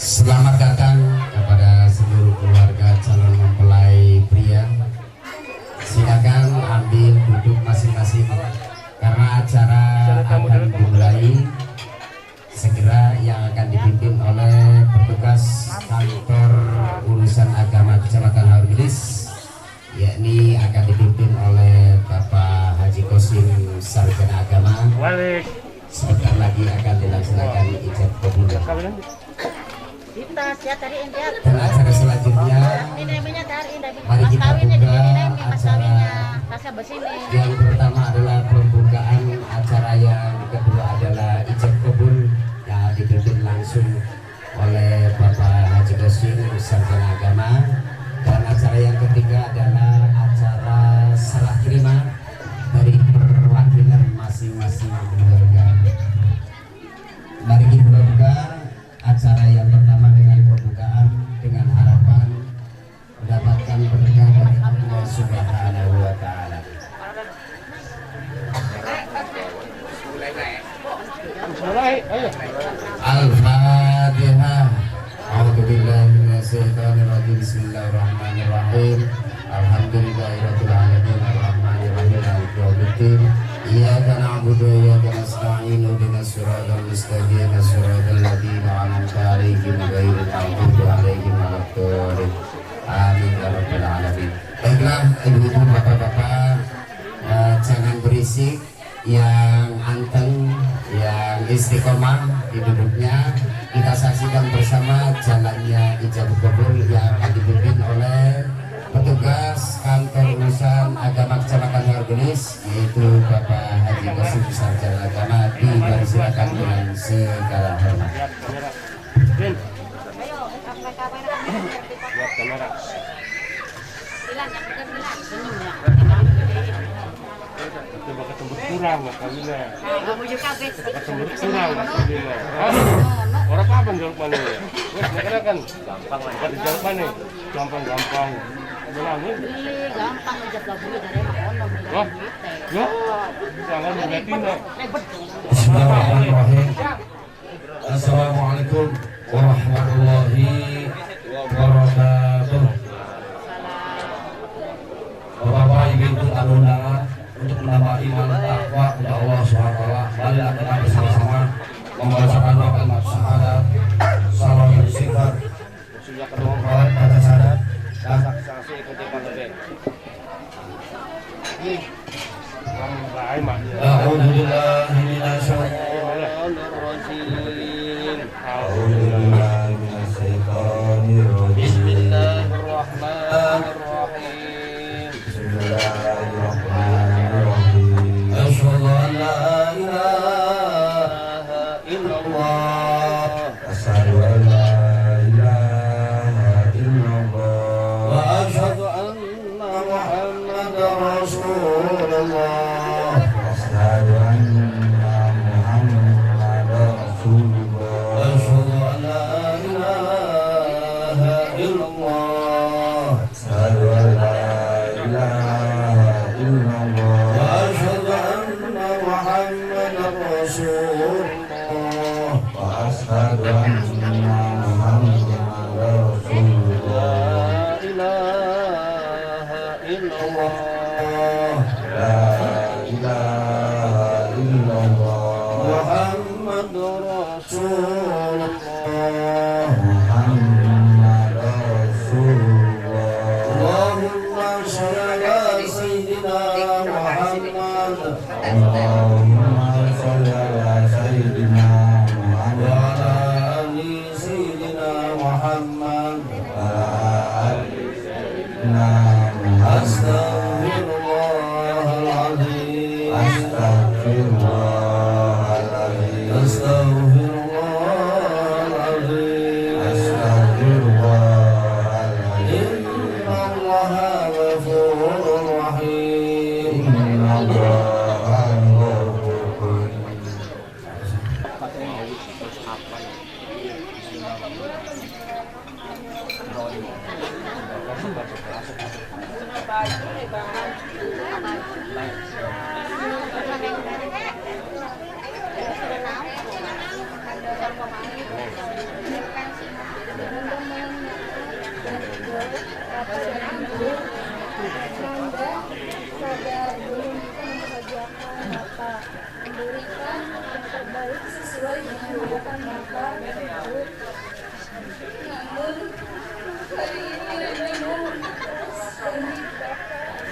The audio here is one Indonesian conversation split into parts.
Selamat datang kepada seluruh keluarga calon mempelai pria. Silakan ambil duduk masing-masing karena acara akan dimulai segera, yang akan dipimpin oleh petugas kantor urusan agama Kecamatan Haurgelis, yakni akan dipimpin oleh Bapak Haji Kosim, Sarjana Agama. Sebentar lagi akan dilaksanakan ijab kabul. Dan acara selanjutnya, mari kita buka acara yang pertama adalah pembukaan, acara yang kedua adalah ijab kabul yang dipimpin langsung oleh Bapak Haji Kosim, Sarjana Agama, dan acara yang ketiga adalah acara serah terima dari perwakilan masing-masing keluarga. Mari kita buka acara yang pertama dengan pembukaan dengan harapan mendapatkan berkah dari Allah Subhanahu wa Ta'ala. Al-Fatihah. A'udzubillahi minasyaitonir rajim. Bismillahirrahmanirrahim. Alhamdulillahirabbil alamin arrahmanir rahim maliki yaumiddin. Iyyaka na'budu wa iyyaka nasta'in. Ihdinas siratal mustaqim, siratal ladzina an'amta 'alaihim ghairil maghdubi 'alaihim waladdallin. Amin ya rabbal alamin. Baiklah ibu-ibu, bapak-bapak, jangan berisik, yang anteng, yang istiqomah di duduknya. Kita saksikan bersama jalannya ijab kabul yang akan dipimpin oleh petugas kantor urusan agama Kecamatan Haurgelis, yaitu Bapak Haji Kosim, Sarjana Agama. Dipersilakan dengan segala hormat. Coba ketemu kurang makanya. Ketemu kurang makanya. Orang apa jaluk mana ya? Makanya kan gampang lah. Buat jaluk mana? Gampang. Bilangin. Gampang aja kabul dari makono. Wah. Ya. Jangan mengatin. Bismillahirrahmanirrahim. Assalamualaikum warahmatullahi wabarakatuh. Bapak Ibu tamu undangan, untuk menambah iman takwa kepada Allah SWT, mari kita bersama-sama membacakan doa kalimat syahadat, salam istighfar, baca syahadat, dan Saksi ikuti pandemi. A'udzubillahi minasyaitonir rajim. A'udzubillahi minasyaitonir rajim. Bismillahirrahmanirrahim. Bismillahirrahmanirrahim. Asyhadu an la ilaha illallah. Asyhadu an la ilaha illallah. Wa asyhadu anna Muhammadar Rasulullah. Asyhadu anna Muhammadar Rasulullah. Asyhadu an la ilaha illallah. Asyhadu an la ilaha illallah. Wa asyhadu anna Muhammadar Rasulullah. Wa asyhadu anna Muhammadar Rasulullah. La ilaha illallah. Muhammadur Rasulullah. Muhammadur Rasulullah. Allahumma shalli ala sayyidina Muhammad. Allahumma shalli ala sayyidina Muhammad. Wa ala ali sayyidina Muhammad. Wa ala ali sayyidina Muhammad. Astaghfirullahaladzim. Astaghfirullahaladzim. Astaghfirullahaladzim. Astaghfirullahaladzim. Innallaha ghafurur rahim. Innallaha Memberikan yang terbaik sesuai dengan harapan Bapak dan Ibu. Namun hari ini Rena mau ikhlas dan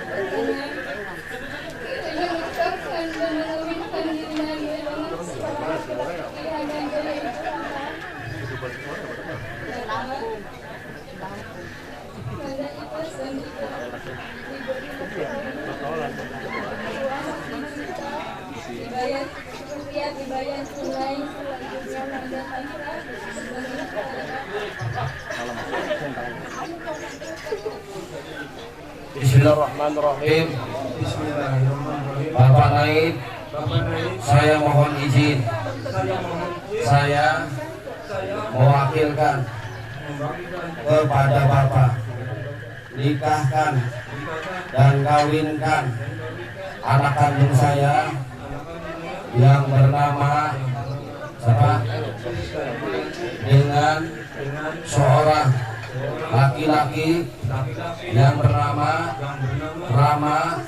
dengan mengucapkan dan meminta dirinya dengan segala kebahagiaan dan kelimpahan. Pada ikhlas dan diberi dibayar rupiah, dibayar tunai, selanjutnya Nanda Tantra Bismillahirrahmanirrahim. Bapak Naib, saya mohon izin. Saya mewakilkan kepada Bapak nikahkan dan kawinkan anak kandung saya yang bernama siapa? Dengan seorang laki-laki yang bernama Rama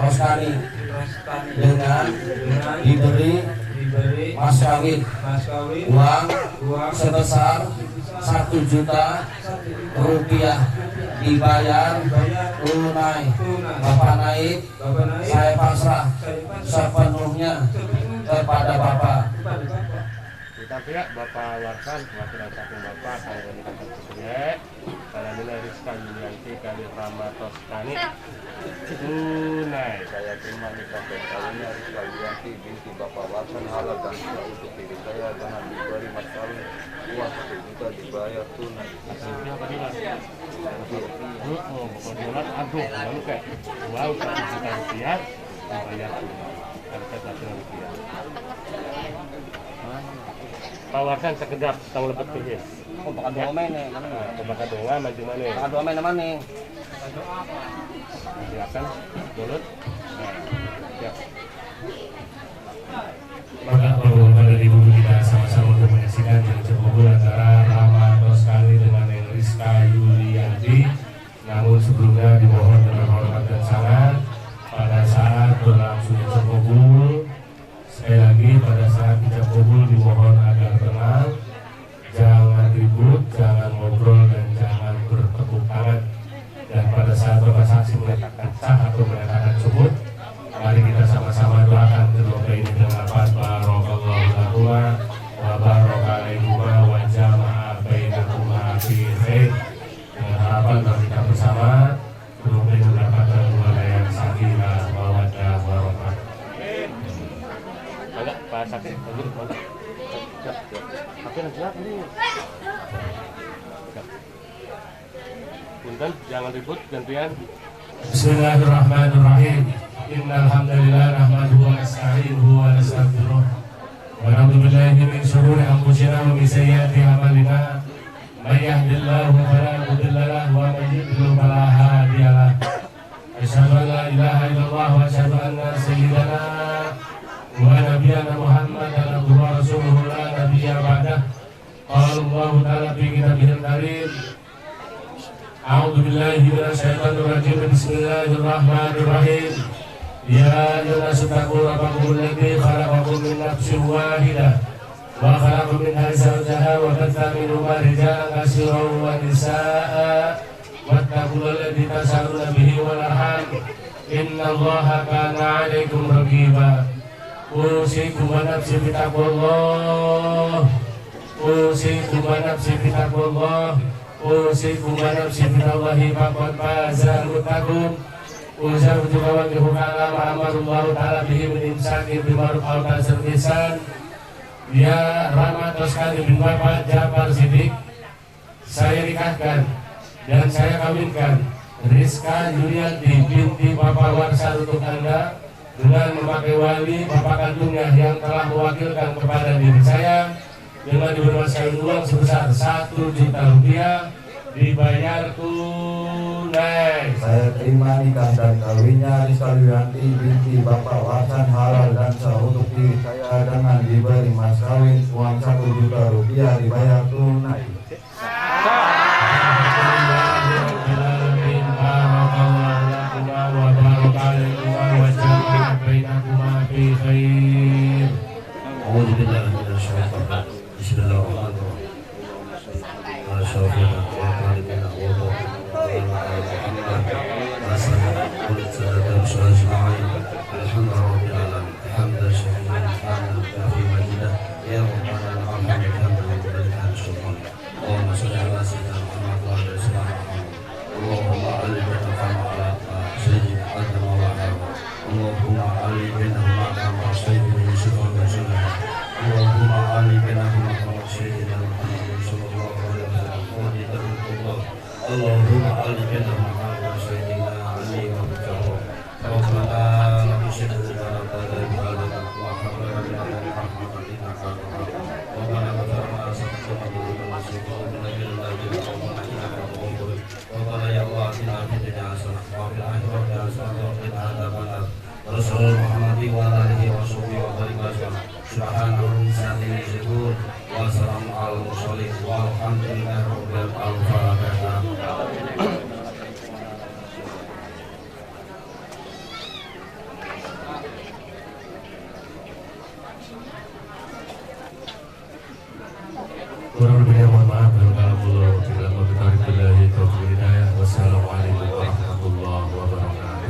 Roskani dengan diberi mas kawin uang sebesar 1 juta rupiah dibayar tunai. Bapak Naib, saya pasrah sepenuhnya kepada Bapak. Kita pihak Bapak Warsan, wakil saking Bapak, saya menikah sesuai karena nilai Rizka Yulianti kali Rama Toskani tunai. Saya terima nikah dan kawinnya Rizka Yulianti binti Bapak Warsan halal dan sah untuk diri saya dengan diberi mas kawin uang 1 juta dibayar tunai. Hasilnya apa dia? Pokoknya aduh, lalu kayak uang 1 juta rupiah dibayar tunai. Harga 1 rupiah. Pak Warsan sekedap tang lepet ke yes. Oh, bakal dua main nih, mana nih? Bakal dua maju mana? Bakal dua main mana nih? Silakan, mulut. Siap. Maka Bapak dan Ibu kita sama-sama untuk menyaksikan jalan kubur antara Rama Toskani dengan yang Rizka Yulianti. Namun sebelumnya dimohon dengan hormat dan sangat pada saat berlangsungnya kubur. Sekali lagi pada saat ijab kabul dimohon agar tenang, jangan ribut, jangan ngobrol dan jangan bertepuk tangan. Dan pada saat Bapak saksi menyatakan sah atau menyatakan cukup, mari kita sama-sama doakan kedua belah ini dengan lafaz barakallahu lakuma wa baraka alaikuma wa jama'a bainakuma fi khair. Dengan harapan bahwa kita bersama kedua belah mendapatkan keluarga yang sakinah mawaddah warahmah. Enggak, Pak Sakti, lanjut, mantap. Siap. Tapi siap ini. Siap. Punten, jangan ribut, gantian. Bismillahirrahmanirrahim. Innal hamdalillah nahmaduhu wa nasta'inuhu wa nastaghfiruh. Wa na'udzu billahi min shururi anfusina wa min sayyiati a'malina. May yahdihillahu fala mudilla lahu wa may yudlil fala hadiya lahu. Asyhadu an la ilaha illallah wa asyhadu anna sayyidana wa nabiyyana Muhammadan abduhu wa rasuluhu la nabiyya ba'dah. Qala Allah ta'ala fi kitabihil karim. A'udzu billahi minasyaitonir rajim. Bismillahirrahmanirrahim. Ya ayyuhan nasu rabbakum alladzi khalaqakum min nafsin wahidah wa khalaqa minha zawjaha wa batha minhuma rijalan katsiran wa nisaa'a wattaqullaha tasaaluna bihi wal arham innallaha kana 'alaikum raqiba. Usikum wa nafsi bitaqwallah. Usikum wa nafsi bitaqwallah. Usikum wa nafsi bitallahi faqad fazal muttaqun. Usaha juga dihukala ma'amarullahu ta'ala bihi min imsaki bimaruf al-tasir lisan. Ya Rama Toskani bin Bapak Jafar Siddiq, saya nikahkan dan saya kawinkan Rizka Yulianti binti Bapak Warsan untuk Anda dengan memakai wali bapak kandungnya yang telah mewakilkan kepada diri saya dengan diberi mas kawin uang sebesar 1 juta rupiah dibayar tunai. Saya terima nikah dan kawinnya Rizka Yuyanti binti Bapak Wasan halal dan sah untuk diri saya dengan diberi mas kawin uang 1 juta rupiah dibayar tunai. Kurang lebihnya mohon maaf. Wassalamualaikum warahmatullahi wabarakatuh.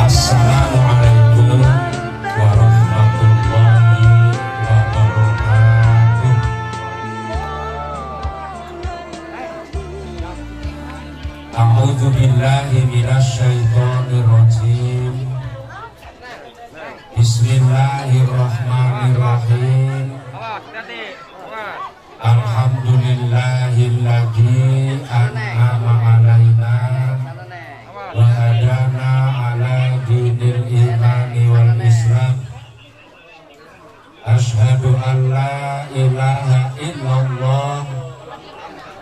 Assalamualaikum warahmatullahi wabarakatuh. A'udzu billahi minasy syaithanir rajim. Bismillahirrahmanirrahim. Alhamdulillahilladzi an'ama 'alaina wa hadana 'ala dinil imani wal islam. Asyhadu an la ilaha illallah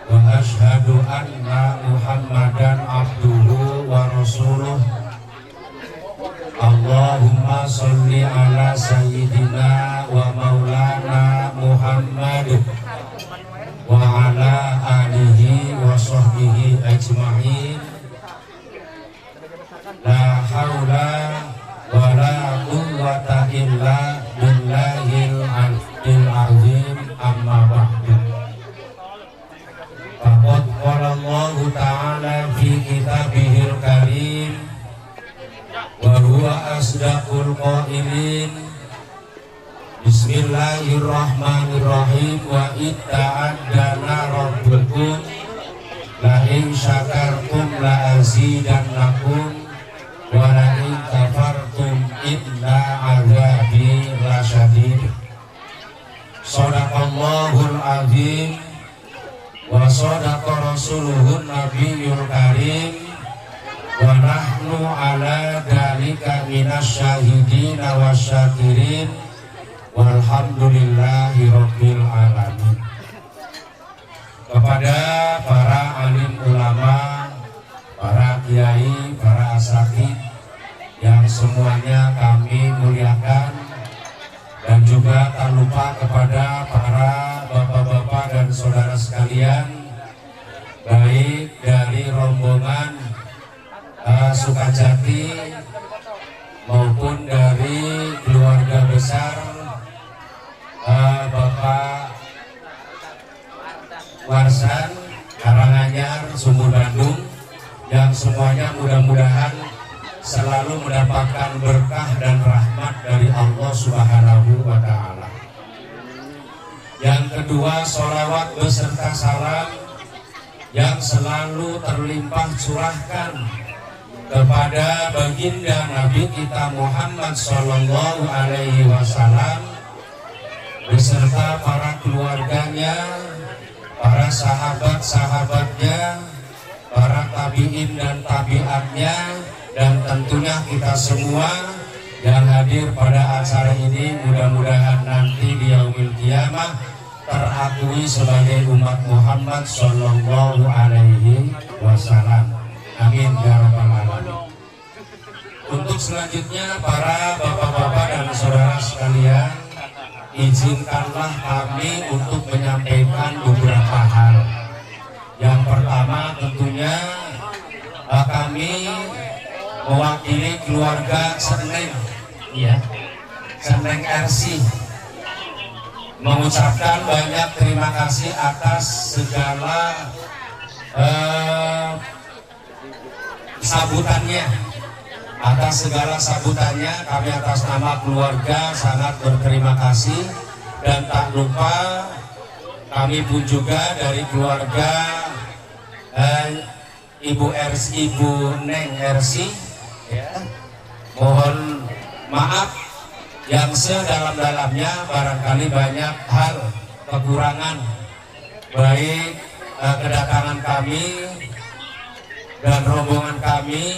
wa asyhadu anna Muhammadan abduhu wa rasuluh. Allahumma sholli ala sayyidina wa maulana Muhammad wa ala alihi wa sahbihi ajma'in. La haula wa la quwwata illa billahil aliyyil azim, amma ba'du. Faqad qala Allah ta'ala fi kitabihil karim wa huwa asdaqul qailin. Bismillahirrahmanirrahim. Wa itta'addana rabbukum la in syakartum la azidannakum wa la in kafartum inna azabi lasyadid. Shadaqallahul azim wa shadaqa rasuluhun nabiyyul karim wa nahnu ala dzalika minasyahidina wasyakirin walhamdulillahi rabbil alamin. Kepada para alim ulama, para kiai, para asatidz yang semuanya kami muliakan, dan juga tak lupa kepada para bapak-bapak dan saudara sekalian, baik dari rombongan Sukajati maupun dari keluarga besar Bapak Warsan Karanganyar Sumur Bandung, yang semuanya mudah-mudahan selalu mendapatkan berkah dan rahmat dari Allah Subhanahu wa ta'ala. Yang kedua, sholawat beserta salam yang selalu terlimpah curahkan kepada baginda Nabi kita Muhammad Sallallahu Alaihi Wasallam beserta para keluarganya, para sahabat-sahabatnya, para tabi'in dan tabi'atnya, dan tentunya kita semua yang hadir pada acara ini. Mudah-mudahan nanti di yaumil qiyamah terakui sebagai umat Muhammad Sallallahu Alaihi Wasallam. Amin ya rabbal alamin. Untuk selanjutnya, para bapak-bapak dan saudara sekalian, izinkanlah kami untuk menyampaikan beberapa hal. Yang pertama, tentunya kami mewakili keluarga Serneng, ya, Serneng RC, mengucapkan banyak terima kasih atas segala sambutannya. Atas segala sambutannya, kami atas nama keluarga sangat berterima kasih. Dan tak lupa kami pun juga dari keluarga Ibu Neng RC, ya, mohon maaf yang sedalam-dalamnya, barangkali banyak hal kekurangan baik kedatangan kami dan rombongan kami,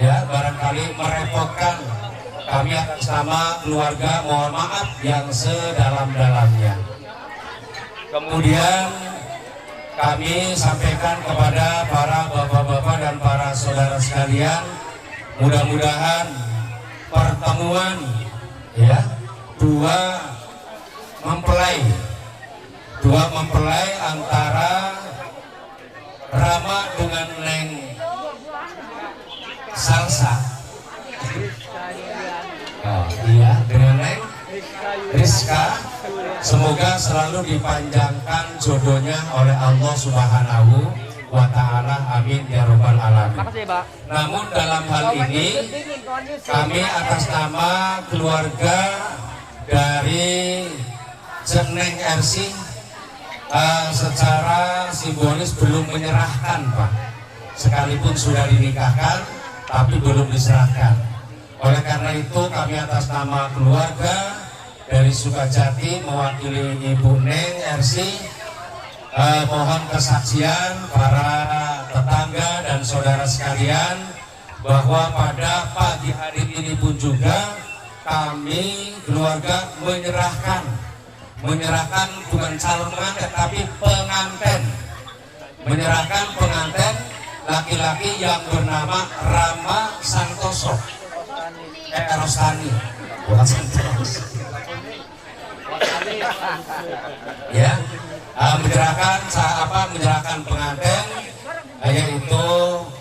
ya, barangkali merepotkan kami. Atas nama keluarga mohon maaf yang sedalam-dalamnya. Kemudian kami sampaikan kepada para bapak-bapak dan para saudara sekalian, mudah-mudahan pertemuan, ya, dua mempelai antara Rama dengan Neng Salsa, iya, dengan Neng Rizka, semoga selalu dipanjangkan jodohnya oleh Allah Subhanahu wa ta'ala. Amin ya rabbal alamin. Namun dalam hal ini kami atas nama keluarga dari Serneng RC secara simbolis belum menyerahkan, Pak. Sekalipun sudah dinikahkan tapi belum diserahkan. Oleh karena itu kami atas nama keluarga dari Sukajati mewakili Ibu Neng RC mohon kesaksian para tetangga dan saudara sekalian bahwa pada pagi hari ini pun juga kami keluarga menyerahkan bukan calon pengantin tapi pengantin menyerahkan pengantin laki-laki yang bernama Rama Santoso Rostani, bukan Santoso ya, menyerahkan pengantin yaitu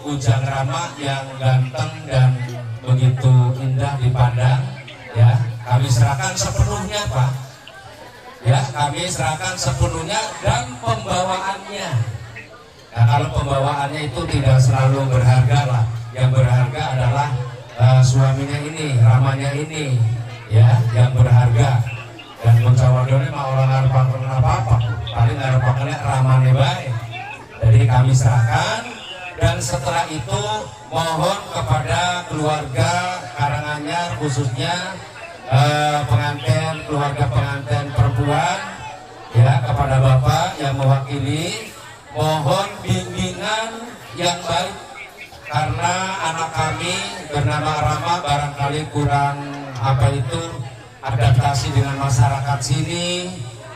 Ujang Rama yang ganteng dan begitu indah dipandang ya. Kami serahkan sepenuhnya Pak ya, kami serahkan sepenuhnya dan pembawaannya. Nah, kalau pembawaannya itu tidak selalu berharga lah, yang berharga adalah suaminya ini, Ramanya ini ya, yang berharga. Dan Muncawadone mah orang harus apa-apa, paling harus pakai Ramane baik. Jadi kami serahkan, dan setelah itu mohon kepada keluarga Karanganyar khususnya keluarga pengantin perempuan ya, kepada Bapak yang mewakili, mohon bimbingan yang baik karena anak kami bernama Rama barangkali kurang adaptasi dengan masyarakat sini,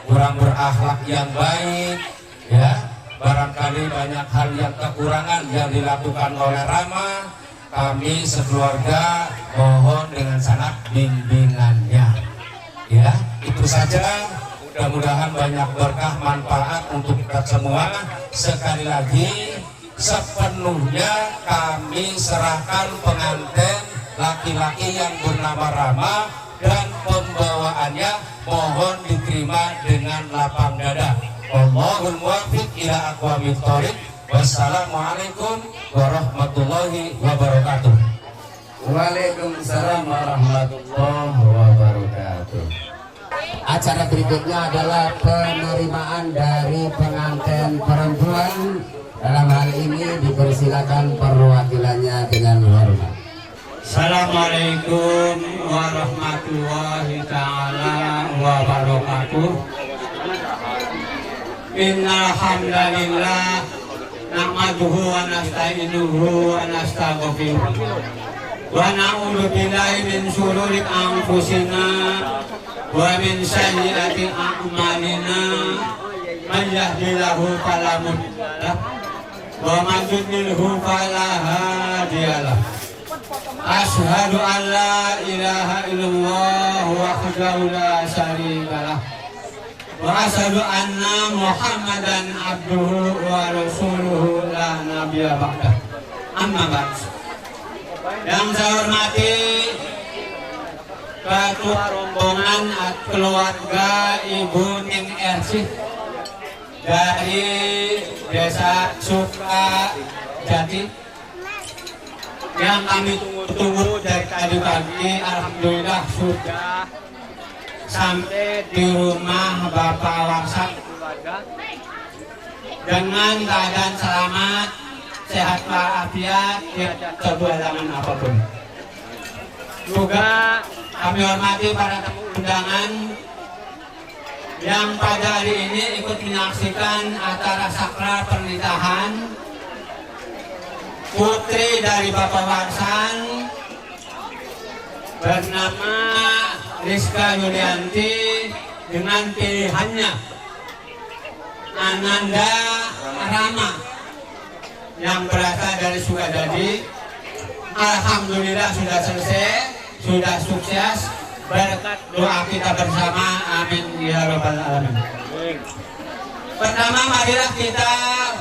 kurang berakhlak yang baik ya, barangkali banyak hal yang kekurangan yang dilakukan oleh Rama. Kami sekeluarga mohon dengan sangat bimbingannya ya. Itu saja, mudah-mudahan banyak berkah manfaat untuk kita semua. Sekali lagi, sepenuhnya kami serahkan pengantin laki-laki yang bernama Rama, dan pembawaannya mohon diterima dengan lapang dada. Allahul muwaffiq ila aqwamit thoriq. Wassalamualaikum warahmatullahi wabarakatuh. Waalaikumsalam warahmatullahi wabarakatuh. Acara berikutnya adalah penerimaan dari pengantin perempuan. Dalam hal ini dipersilakan perwakilannya dengan hormat. Assalamualaikum warahmatullahi ta'ala wabarakatuh. Innal hamdalillah nahmaduhu wa nasta'inuhu wa nastaghfiruh wa na'udzu billahi min shururi anfusina wa min sayyiati a'malina. Man yahdihillahu fala mudilla lahu wa man yudlilhu fala hadiya lahu. Asyhadu an la ilaha illallah wahdahu la syarika lah, wa asyhadu anna Muhammadan abduhu wa rasuluhu la nabiyya ba'dah. Amma ba'd. Yang saya hormati ketua rombongan keluarga Ibu Ning Ersih dari Desa Sukajati yang kami tunggu dari tadi pagi. Alhamdulillah sudah sampai di rumah Bapak Warsan keluarga dengan keadaan selamat, sehat walafiat, tidak kehilangan apapun. Juga kami hormati para tamu undangan yang pada hari ini ikut menyaksikan acara sakral pernikahan putri dari Bapak Warsan bernama Rizka Yulianti dengan pilihannya Ananda Rama yang berasal dari Sukadadi. Alhamdulillah sudah selesai, sudah sukses berkat doa kita bersama, amin ya rabbal alamin. Pertama, marilah kita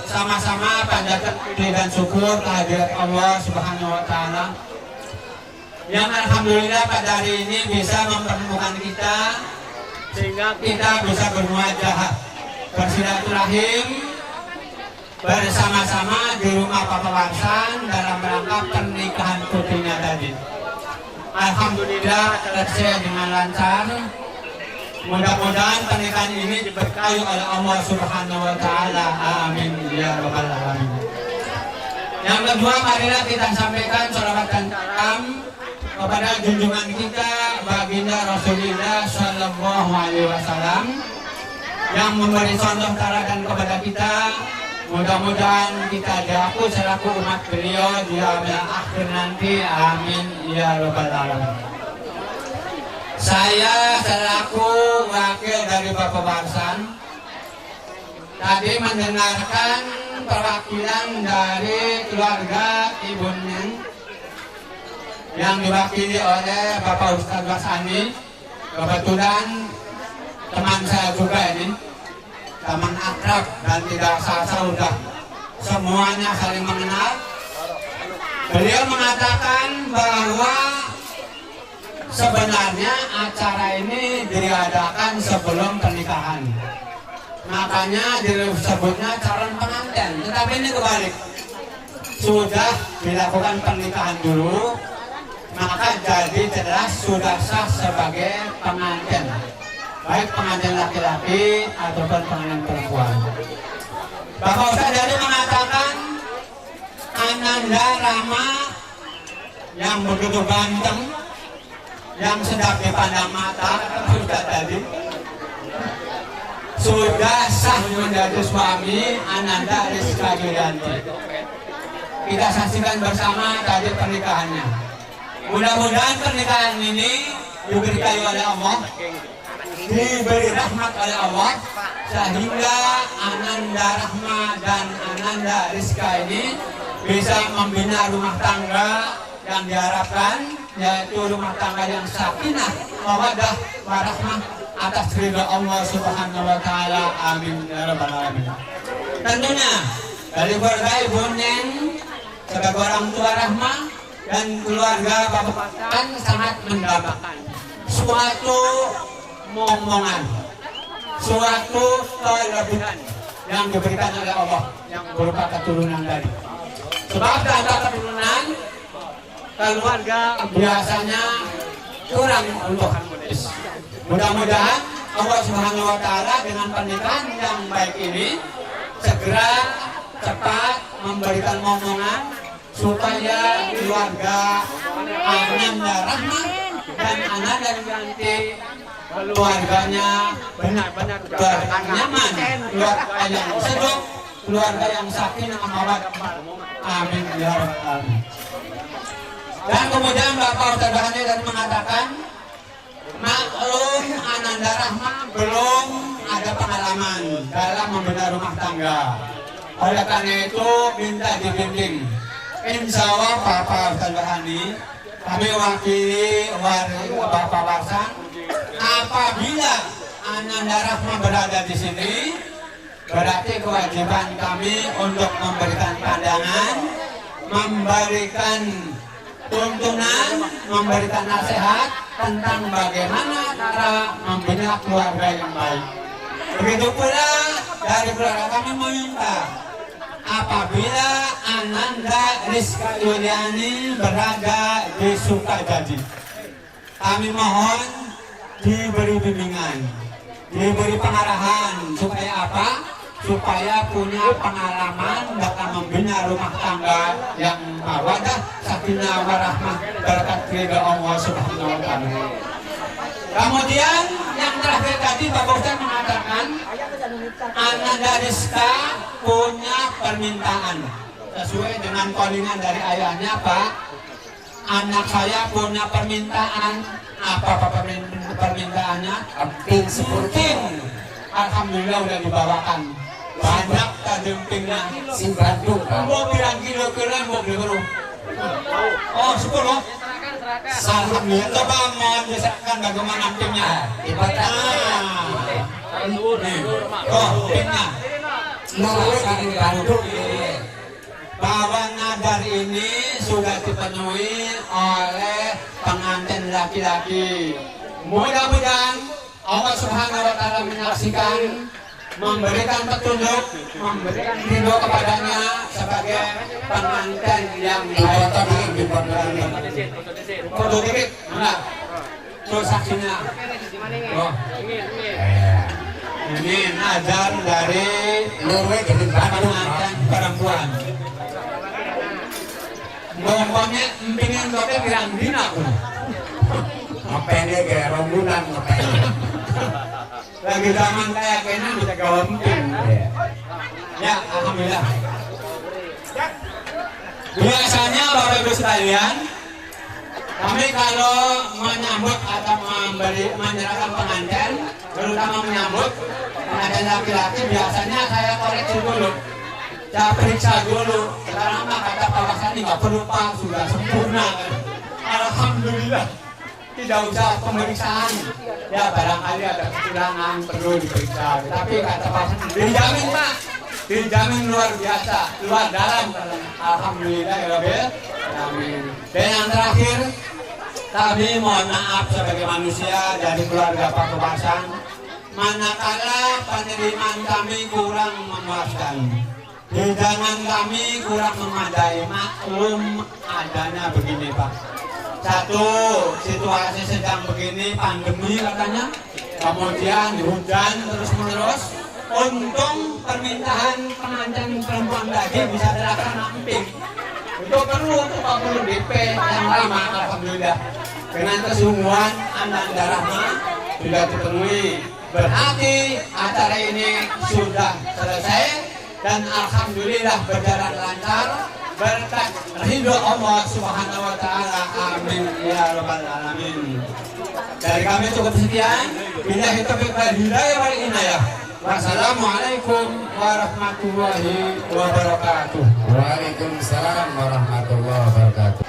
sama-sama panjatkan puji dan syukur kehadirat Allah Subhanahu wa Ta'ala yang alhamdulillah pada hari ini bisa mempertemukan kita sehingga kita bisa bermuajahah, bersilaturahim bersama-sama di rumah Bapak Warsan dalam rangka pernikahan putrinya tadi. Alhamdulillah selesai dengan lancar. Mudah-mudahan pernikahan ini diberkahi oleh Allah Subhanahu wa Ta'ala, amin ya rabbal alamin. Yang kedua, marilah kita sampaikan sholawat dan salam kepada junjungan kita baginda Rasulullah Shallallahu Alaihi Wasallam yang memberi contoh teladan kepada kita. Mudah-mudahan kita diaku selaku umat beliau di akhir nanti, amin ya rabbal alamin. Saya selaku wakil dari Bapak Warsan tadi mendengarkan perwakilan dari keluarga Ibu Neng yang diwakili oleh Bapak Ustadz Basani. Kebetulan teman saya juga ini, teman akrab dan tidak sudah semuanya saling mengenal. Beliau mengatakan bahwa sebenarnya acara ini diadakan sebelum pernikahan. Makanya disebutnya calon pengantin. Tetapi ini kebalik. Sudah dilakukan pernikahan dulu, maka jadi jelas sudah sah sebagai pengantin. Baik pengantin laki-laki ataupun pengantin perempuan. Bapak Ustadz dari mengatakan Ananda Rama yang begitu ganteng, yang sedap dipandang mata, sudah tadi sudah sah menjadi suami Ananda Rizka Yulianti. Kita saksikan bersama tadi pernikahannya. Mudah-mudahan pernikahan ini diberkahi oleh Allah, diberi rahmat oleh Allah, sehingga Ananda Rahma dan Ananda Rizka ini bisa membina rumah tangga yang diharapkan, yaitu rumah tangga yang sakinah, mawaddah, warahmah atas ridha Allah Subhanahu wa taala. Amin ya rabbal alamin. Tentunya dari keluarga Ibu Neng sebagai orang tua Rahma dan keluarga Bapak Hasan sangat mendapatkan suatu momongan, suatu kelebihan yang diberikan oleh Allah yang berupa keturunan tadi. Sebab tanpa keturunan keluarga biasanya kurang untuk harmonis. Mudah-mudahan Allah Subhanahu wa taala dengan pernikahan yang baik ini segera cepat memberikan momongan supaya keluarga Ananda Rahma dan Ananda Yulianti keluarganya benar-benar nyaman, keluarga yang sejuk, keluarga yang sakinah mawaddah. Amin ya rabbal alamin. Dan kemudian Bapak Ustadz Bahani tadi mengatakan, maklum Ananda Rahma belum ada pengalaman dalam membina rumah tangga. Oleh karena itu minta dibimbing. Insya Allah Bapak Ustadz Bahani, kami wakili Bapak Warsan, apabila Ananda Rahma berada di sini, berarti kewajiban kami untuk memberikan pandangan, memberikan tuntunan, memberikan nasihat tentang bagaimana cara membina keluarga yang baik. Begitu pula dari keluarga kami meminta, apabila Ananda Rizka Yulianti berada di Sukajadi, kami mohon diberi bimbingan, diberi pengarahan supaya apa? Supaya punya pengalaman dalam membina rumah tangga yang mawaddah, sakinah, warahmah, berkat ridha Allah Subhanahu wa taala. Kemudian yang terakhir tadi Bapak Ustadz mengatakan Ananda Rizka punya permintaan sesuai dengan callingan dari ayahnya, Pak. Anak saya punya permintaan. Apa permintaannya? Emping. Alhamdulillah udah dibawakan. Banyak tadi empingnya. Si Bandung, Pak. Mau bilang kilo-kilo, mau beli baru. Oh, 10. Alhamdulillah. Coba mohon diserahkan bagaimana empingnya. Oh, empingnya. Di Bandung. Bahwa nadar ini sudah dipenuhi oleh pengantin laki-laki. Mudah-mudahan Allah Subhanahu wa taala menyaksikan, memberikan petunjuk, memberikan ridho kepadanya sebagai pengantin yang baik. Foto dikit, enggak? Terus saksinya. Oh. Ini nazar dari pengantin perempuan. Ngomongnya empingin kopi bilang dina pun. Ngepene kayak rambunan ngepene. Lagi zaman kayak kena bisa gamping. Ya, alhamdulillah. Biasanya Bapak Ibu sekalian, kami kalau menyambut atau menyerahkan pengantin, terutama menyambut pengantin laki-laki, biasanya saya koreksi dulu. saya periksa dulu. Sekarang mah kata Pak Waksani nggak perlu Pak, sudah sempurna kan. Alhamdulillah tidak usah pemeriksaan. Ya barangkali ada kekurangan perlu diperiksa. Tapi kata Pak Waksani dijamin Pak, dijamin luar biasa, luar dalam. Alhamdulillah ya Rabbil Alamin. Dan yang terakhir, kami mohon maaf sebagai manusia dari keluarga Pak Kebangsaan, manakala penerimaan kami kurang memuaskan, hidangan kami kurang memadai, maklum adanya begini Pak. Satu, situasi sedang begini, pandemi katanya, kemudian hujan terus-menerus. Untung permintaan pengantin perempuan tadi bisa terlaksana emping. Itu perlu untuk 40 DP yang lama, alhamdulillah. Dengan kesungguhan Anda rahmat sudah dipenuhi. Berarti acara ini sudah selesai dan alhamdulillah berjalan lancar berkat ridho Allah Subhanahu wa taala. Amin ya rabbal alamin. Dari kami cukup sekian. Billahi taufiq wal hidayah wal inayah. Wassalamualaikum warahmatullahi wabarakatuh. Waalaikumsalam warahmatullahi wabarakatuh.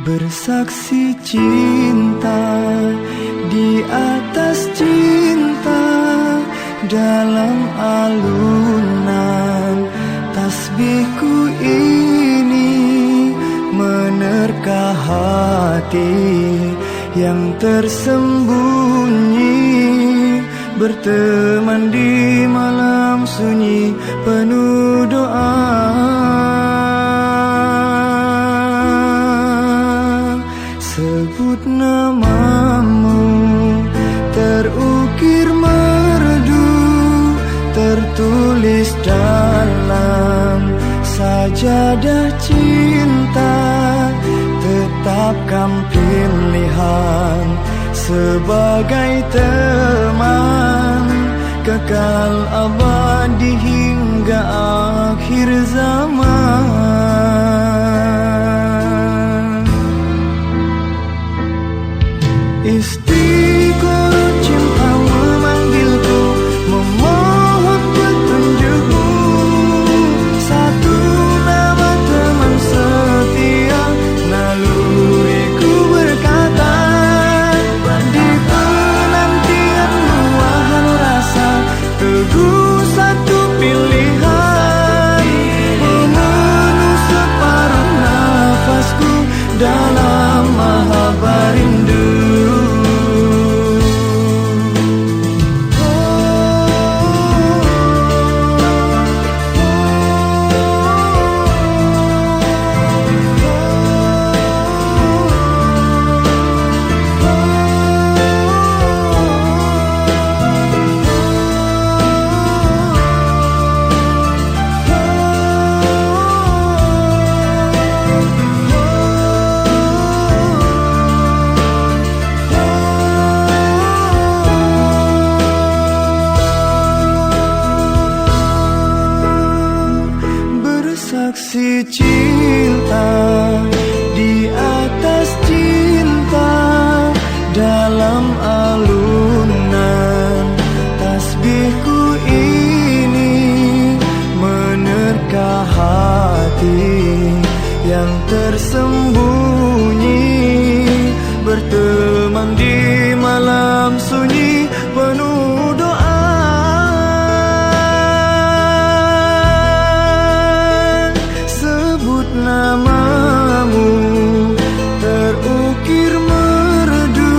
bersaksi cinta di atas cinta dalam alunan tasbihku ini menerka hati yang tersembunyi, berteman di malam sunyi penuh doa. Sebut namamu terukir merdu, tertulis dalam sajadah cinta. Tetapkan pilihan sebagai teman kekal abadi hingga akhir zaman. Istiqomah cinta memanggilku, memohon petunjukmu. Satu nama teman setia, naluriku berkata, di penantianmu wahai rasa, teguh satu pilihan, memenuh separuh nafasku dalam mahabbah rindu. Bersaksi cinta di atas cinta dalam alunan tasbihku ini menerka hati yang tersembunyi, berteman di malam sunyi penuh doa. Namamu terukir merdu,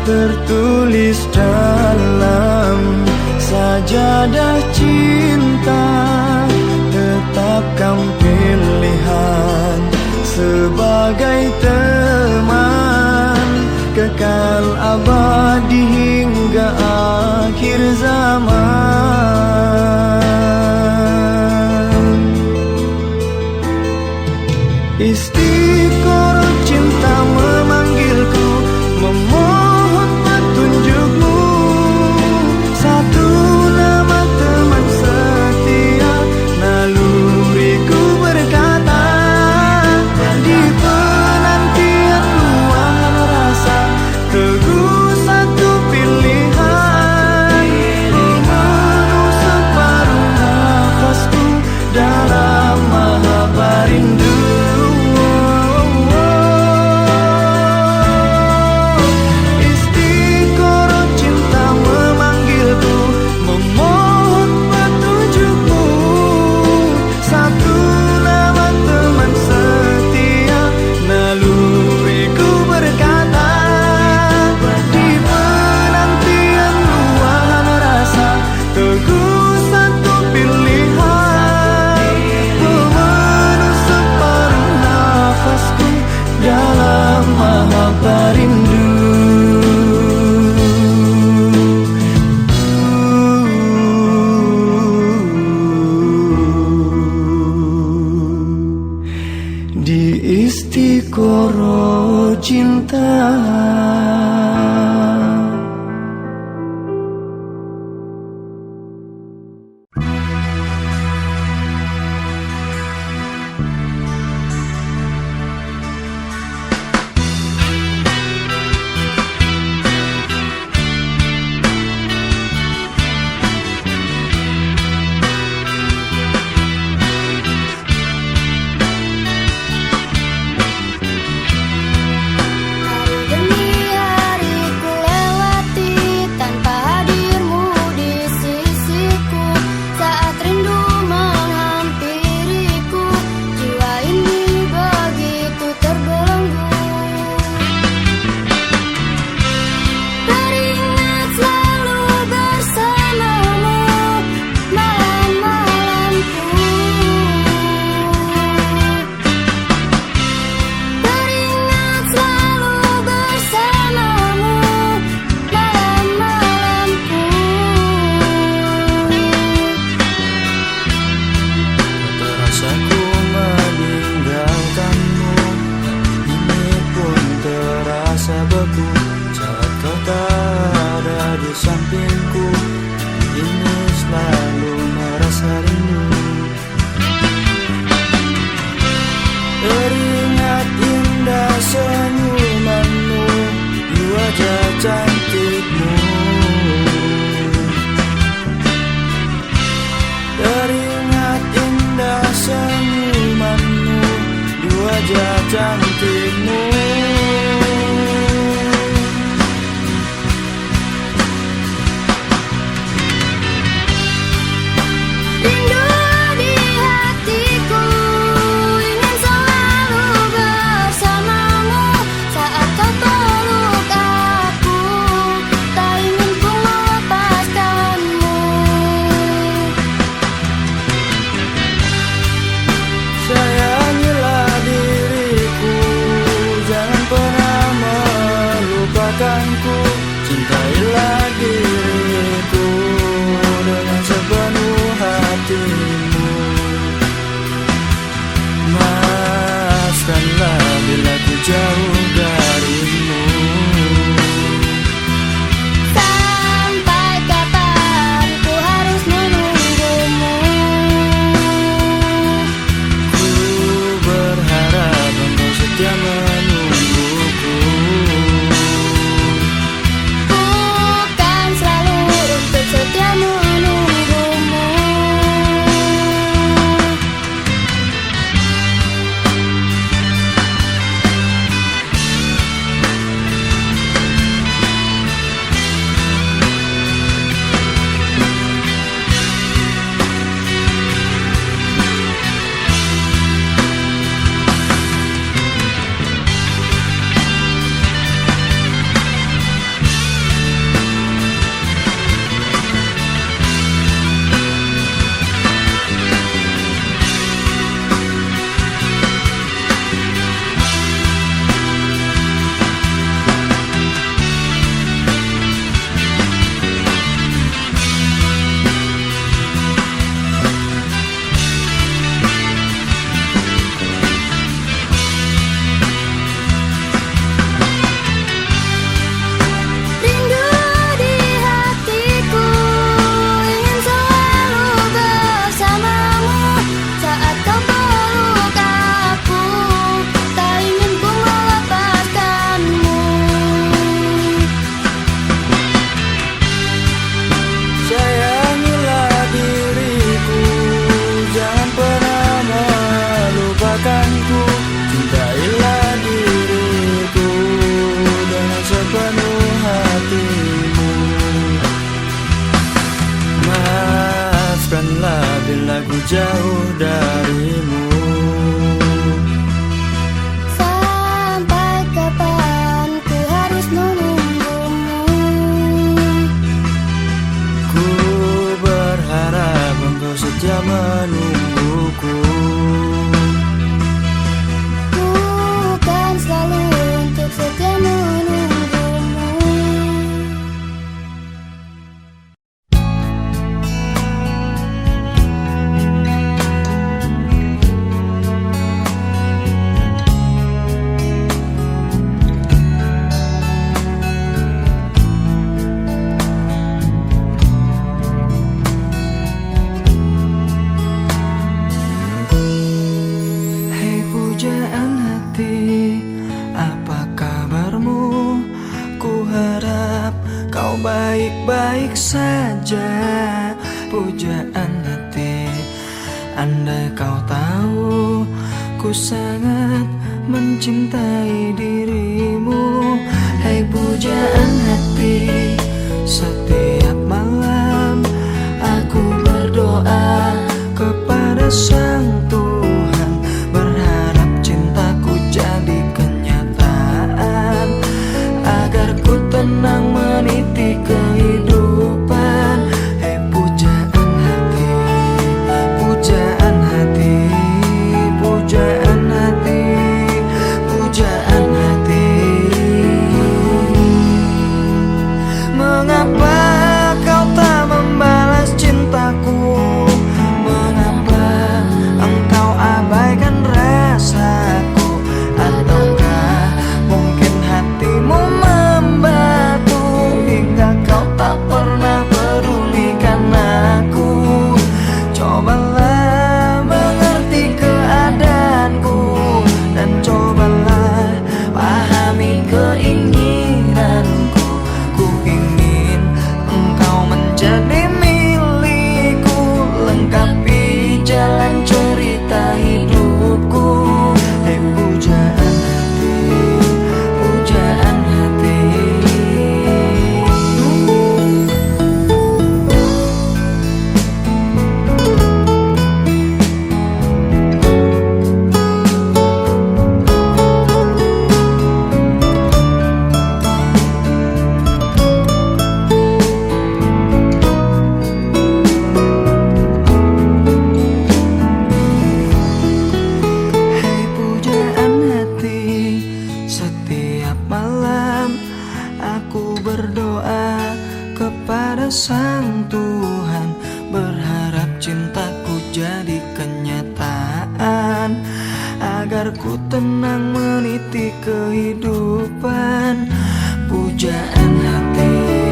tertulis dalam sajadah cinta. Tetapkan pilihan sebagai teman kekal abadi hingga akhir zaman. Istiqoroh cinta memanggilku, memohon petunjukmu. Satu nama teman setia, naluriku berkata, di penantianmu wahai rasa, teguh satu pilihan, memenuh separuh nafasku dalam mahabbah rindu. Di istiqoroh cinta. beku saat kau tak ada di sampingku. Ini selalu merasa rindu. Teringat indah senyumanmu di wajah cantikmu. Teringat indah senyumanmu di wajah cantikmu. Sayangilah diriku, jangan pernah melupakanku. Cintailah diriku dengan sepenuh hatimu. Maafkanlah bila ku jauh darimu. Sampai kapan ku harus menunggumu? Ku berharap engkau setia menungguku. Ku kan selalu untuk setia menunggumu. Rindu di hatiku, ingin selalu bersamamu. Saat kau peluk aku, tak ingin ku melepaskanmu. Sayangilah diriku, jangan pernah melupakanku. Cintailah diriku dengan sepenuh hatimu. Maafkanlah bila ku jauh darimu. Sampai kapan ku harus menunggumu? Ku berharap engkau setia menungguku. Ku kan selalu untuk setia menunggumu. Hei pujaan hati, apa kabarmu? Ku harap kau baik-baik saja. Pujaan hati, andai kau tahu ku sangat mencintai dirimu. Hei pujaan hati, setiap malam aku berdoa kepada Sang Tuhan, berharap cintaku jadi kenyataan, agar ku tenang meniti kehidupan. Hei pujaan hati, pujaan hati, pujaan hati, pujaan hati. Mengapa kau tak membalas cintaku? Mengapa engkau menjadi kenyataan, agar ku tenang meniti kehidupan. Pujaan hati